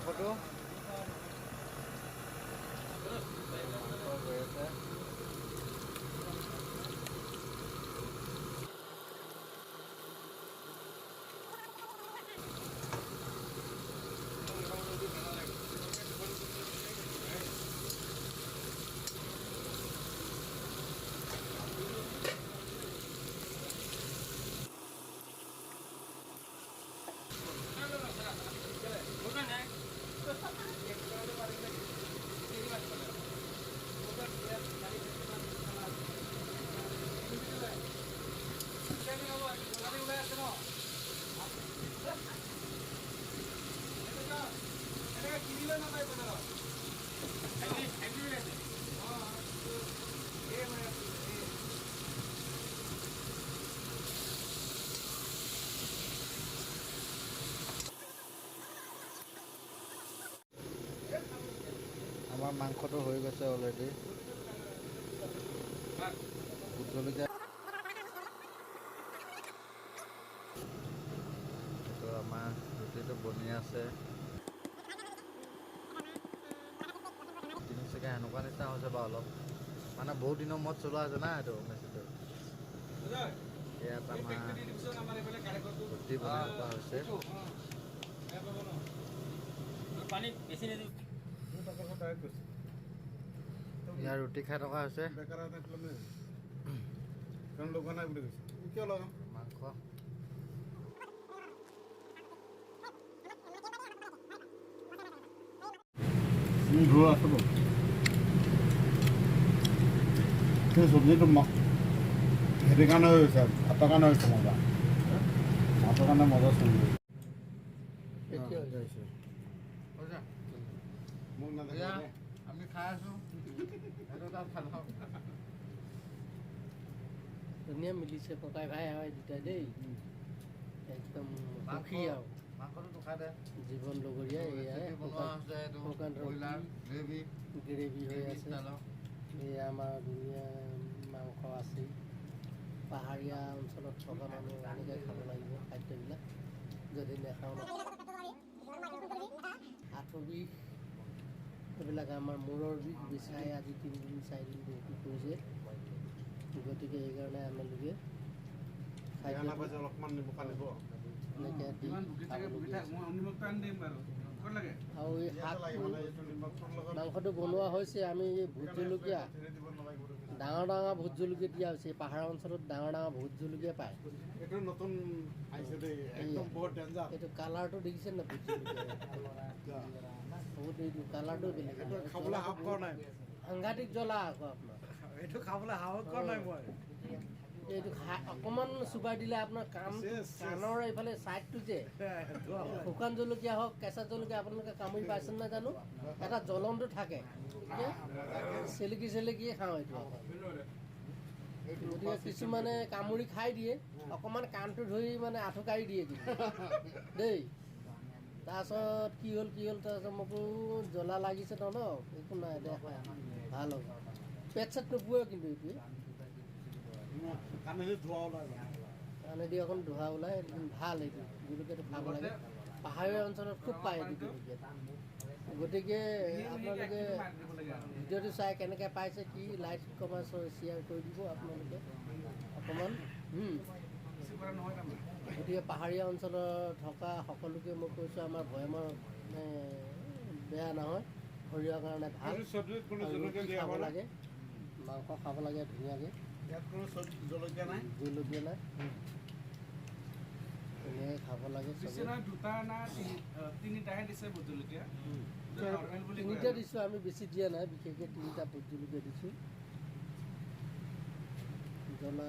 মাংসটো মাংস গৈ আছে। আমাৰ মাংসটো হৈ গৈছে অলৰেডি। ভোট জলকীয়া তো আমাৰ ৰুটিটো বনি আছে। তিনিচুকীয়া এনেকুৱা নিচিনা হৈছে বাৰু অলপ, মানে বহুত দিনৰ মূৰত চলোৱা হৈছে না এইটো মেচিনটো। ইয়াত আমাৰ ৰুটি বনাই থকা হৈছে। ইয়াৰ ৰুটি খাই থকা হৈছে। মাংস চব্জিটো হেৰি কাৰণে হৈছে, ভাতৰ কাৰণে হৈছে মজা, ভাতৰ কাৰণে মজা চব্জি। আমি খাই আছো, ধুনীয়া মিলিছে ককাই ভাই হয় দুটাই দেই, একদম সুখী আৰু মাংসটো খাই দে। জীৱন লগৰীয়া এয়াই শুকান গ্ৰেভি হৈ আছে। এয়া আমাৰ ধুনীয়া মাংস আছে। পাহাৰীয়া অঞ্চলত থকা মানুহ এনেকৈ খাব লাগিব খাদ্যবিলাক, যদি নেখাওঁ আঁঠু বিষ এইবিলাক আমাৰ মূৰৰ বিষ বিচাই আজি 3 দিন 4 দিন বহুত কৰিছে। গতিকে সেইকাৰণে আপোনালোকে আৰু এই মাংসটো বনোৱা হৈছে। আমি ভোট জলকীয়া ডাঙৰ ডাঙৰ ভোট জলকীয়া দিয়া হৈছে। পাহাৰ অঞ্চলত ডাঙৰ ডাঙৰ ভোট জলকীয়া পায়। এইটো কালাৰটো দেখিছে না ভোট জলকীয়া, বহুত এইটো কালাৰটো বেলেগ, সাংঘাতিক জ্বলা আকৌ আপোনাৰ এইটো খাবলৈ সাহস কৰা নাই মই। এইটো অকণমান চুবাই দিলে আপোনাৰ কাণৰ এইফালে ছাইডটো যে শুকান জলকীয়া হওক কেঁচা জলকীয়া আপোনালোকে কামুৰি পাইছে নাই জানো, এটা জ্বলনটো থাকে, চেলেকি চেলেকিয়ে খাওঁ এইটো। গতিকে কিছুমানে কামুৰি খাই দিয়ে, অকণমান কাণটো ধৰি মানে আঁঠুকাৰি দিয়ে কিন্তু দেই। তাৰপিছত কি হ'ল তাৰপিছত মোকো জ্বলা লাগিছে ন, একো নাই দে ভাল হ'ব, পেট চেট নোপোৱে কিন্তু এইটোৱে কাণেদি অকণ ধোঁৱা ওলাই ভাল। এইটো জলকীয়াটো খাব লাগে, পাহাৰীয়া অঞ্চলত খুব পায় এইটো জলকীয়া। গতিকে আপোনালোকে ভিডিঅ'টো চাই কেনেকৈ পাইছে কি লাইক কমেণ্ট শ্বেয়াৰ কৰি দিব আপোনালোকে অকণমান। গতিকে পাহাৰীয়া অঞ্চলত থকা সকলোকে মই কৈছোঁ, আমাৰ ভৈয়ামৰ বেয়া নহয়, শৰীৰৰ কাৰণে ভাল। খাব লাগে, মাংস খাব লাগে ধুনীয়াকৈ, জলকীয়া নাই, ধুনীয়াকৈ খাব লাগে। তিনিটা দিছোঁ, আমি বেছি দিয়া নাই, বিশেষকৈ 3টা ভোট জলকীয়া দিছোঁ। জ্বলা